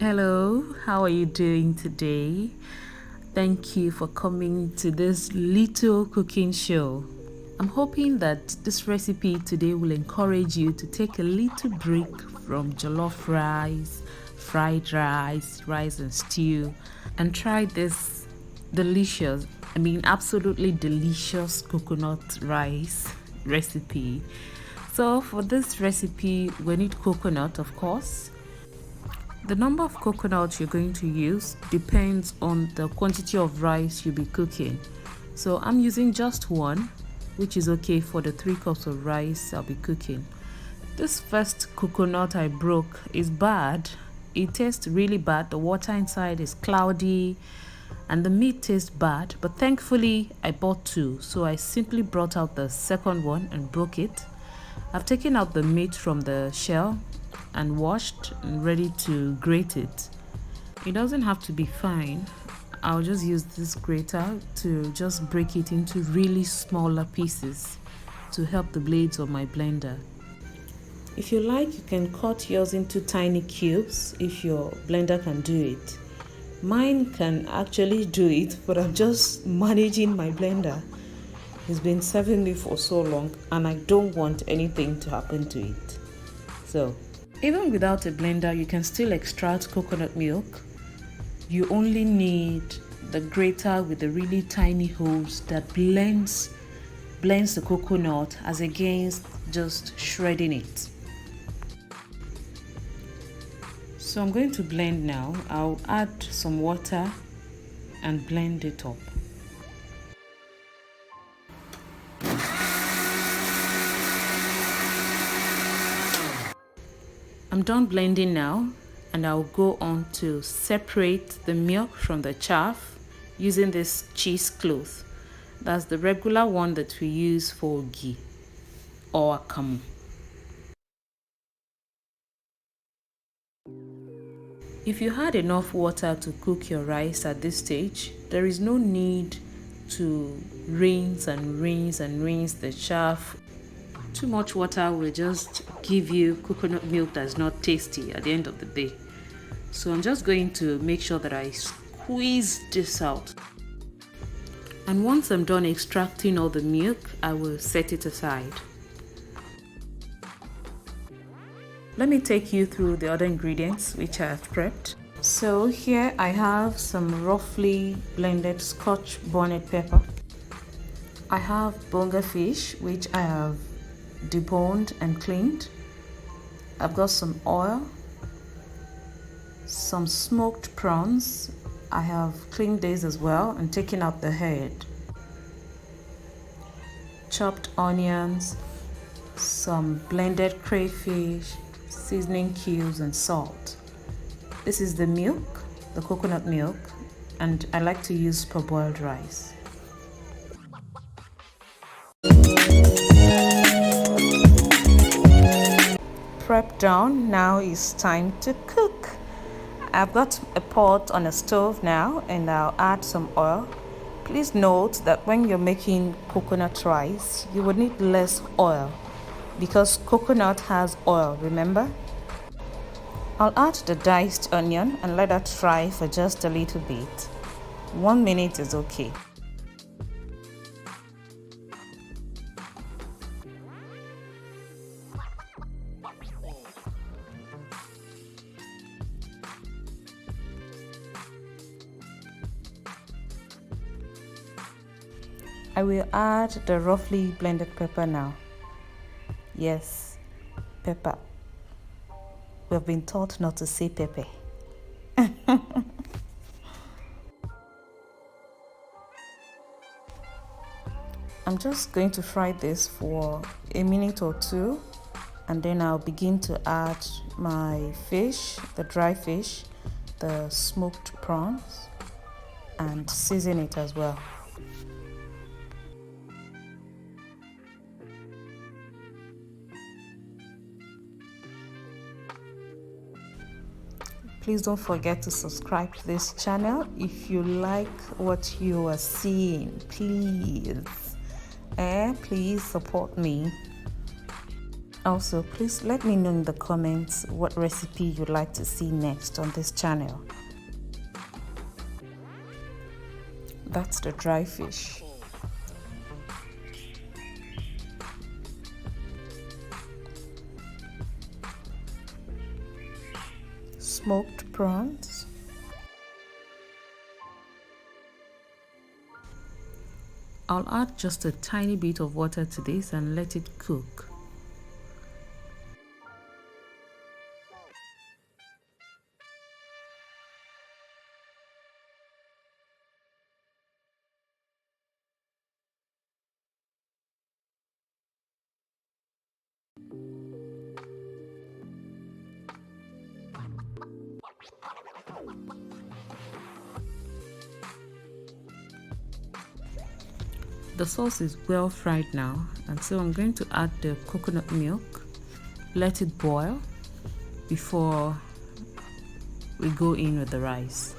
Hello, how are you doing today? Thank you for coming to this little cooking show. I'm hoping that this recipe today will encourage you to take a little break from jollof rice, fried rice, rice and stew, and try this delicious, absolutely delicious coconut rice recipe. So, for this recipe, we need coconut, of course. The number of coconuts you're going to use depends on the quantity of rice you'll be cooking. So I'm using just one, which is okay for the 3 cups of rice I'll be cooking. This first coconut I broke is bad. It tastes really bad. The water inside is cloudy and the meat tastes bad, but thankfully I bought 2, so I simply brought out the second one and broke it. I've taken out the meat from the shell and washed and ready to grate it. It doesn't have to be fine. I'll just use this grater to just break it into really smaller pieces to help the blades of my blender. If you like, you can cut yours into tiny cubes if your blender can do it. Mine can actually do it, but I'm just managing my blender. It's been serving me for so long and I don't want anything to happen to it. So even without a blender, you can still extract coconut milk. You only need the grater with the really tiny holes that blends the coconut as against just shredding it. So I'm going to blend now. I'll add some water and blend it up. I'm done blending now, and I'll go on to separate the milk from the chaff using this cheesecloth. That's the regular one that we use for ghee or akamu. If you had enough water to cook your rice at this stage, there is no need to rinse the chaff. Too much water will just give you coconut milk that's not tasty at the end of the day. So I'm just going to make sure that I squeeze this out. And once I'm done extracting all the milk, I will set it aside. Let me take you through the other ingredients which I have prepped. So here I have some roughly blended scotch bonnet pepper. I have bonga fish, which I have deboned and cleaned. I've got some oil, some smoked prawns. I have cleaned these as well and taken out the head. Chopped onions, some blended crayfish, seasoning cubes and salt. This is the milk, the coconut milk, and I like to use parboiled rice. Prep done. Now it's time to cook. I've got a pot on a stove now and I'll add some oil. Please note that when you're making coconut rice, you would need less oil because coconut has oil, remember? I'll add the diced onion and let that fry for just a little bit. 1 minute is okay. I will add the roughly blended pepper now. Yes, pepper. We have been taught not to say pepper. I'm just going to fry this for a minute or 2 and then I'll begin to add my fish, the dry fish, the smoked prawns, and season it as well. Please don't forget to subscribe to this channel if you like what you are seeing. Please support me. Also, please let me know in the comments what recipe you'd like to see next on this channel. That's the dry fish. Smoked prawns. I'll add just a tiny bit of water to this and let it cook. The sauce is well fried now, and so I'm going to add the coconut milk, let it boil before we go in with the rice.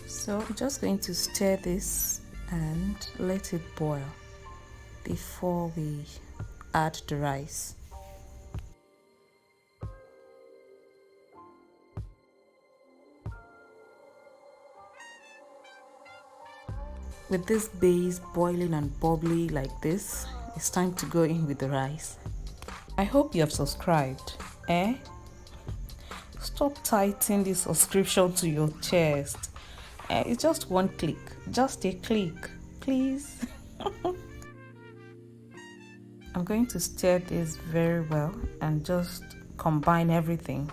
So I'm just going to stir this and let it boil before we add the rice. With this base boiling and bubbly like this, it's time to go in with the rice. I hope you have subscribed, eh? Stop tightening the subscription to your chest. It's just one click, just a click, please. I'm going to stir this very well and just combine everything.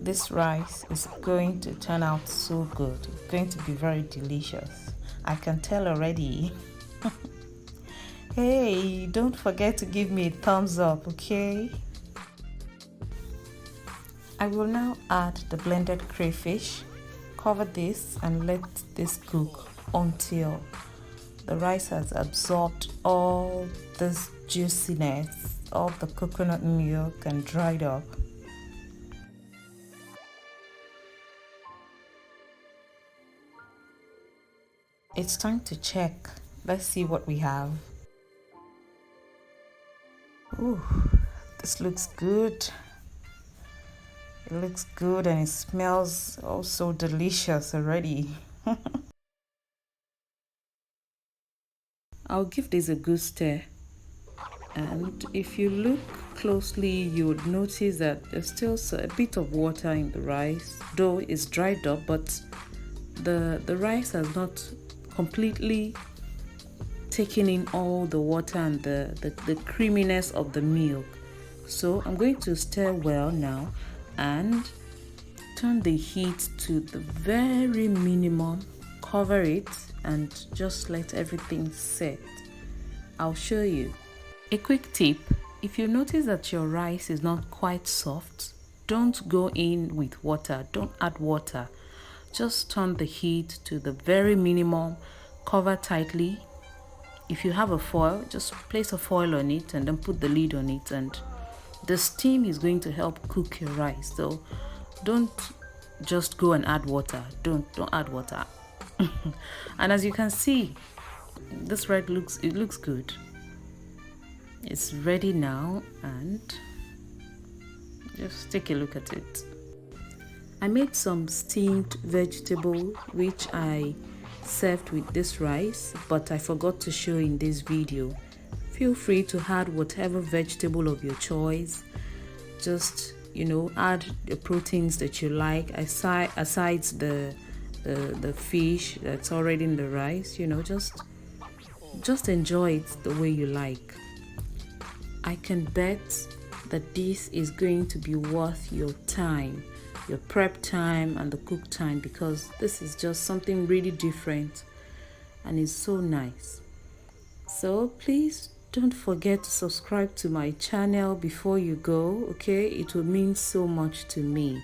This rice is going to turn out so good. It's going to be very delicious. I can tell already. Hey, don't forget to give me a thumbs up, okay? I will now add the blended crayfish. Cover this and let this cook until the rice has absorbed all this juiciness, all the coconut milk, and dried up. It's time to check. Let's see what we have. Ooh, this looks good. It looks good and it smells also delicious already. I'll give this a good stir. And if you look closely, you would notice that there's still a bit of water in the rice, though it's dried up, but the rice has not completely taken in all the water and the creaminess of the milk. So I'm going to stir well now and turn the heat to the very minimum, cover it and just let everything set. I'll show you. A quick tip: if you notice that your rice is not quite soft, don't go in with water, don't add water. Just turn the heat to the very minimum, cover tightly. If you have a foil, just place a foil on it and then put the lid on it, and the steam is going to help cook your rice. So don't just go and add water. Don't add water. And as you can see, this rice looks good. It's ready now, and just take a look at it. I made some steamed vegetable which I served with this rice, but I forgot to show in this video. Feel free to add whatever vegetable of your choice. Just, add the proteins that you like aside the fish that's already in the rice. Just enjoy it the way you like. I can bet that this is going to be worth your time, your prep time and the cook time, because this is just something really different and it's so nice. So please don't forget to subscribe to my channel before you go, okay? It will mean so much to me.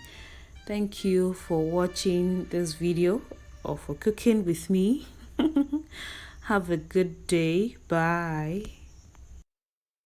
Thank you for watching this video or for cooking with me. Have a good day. Bye.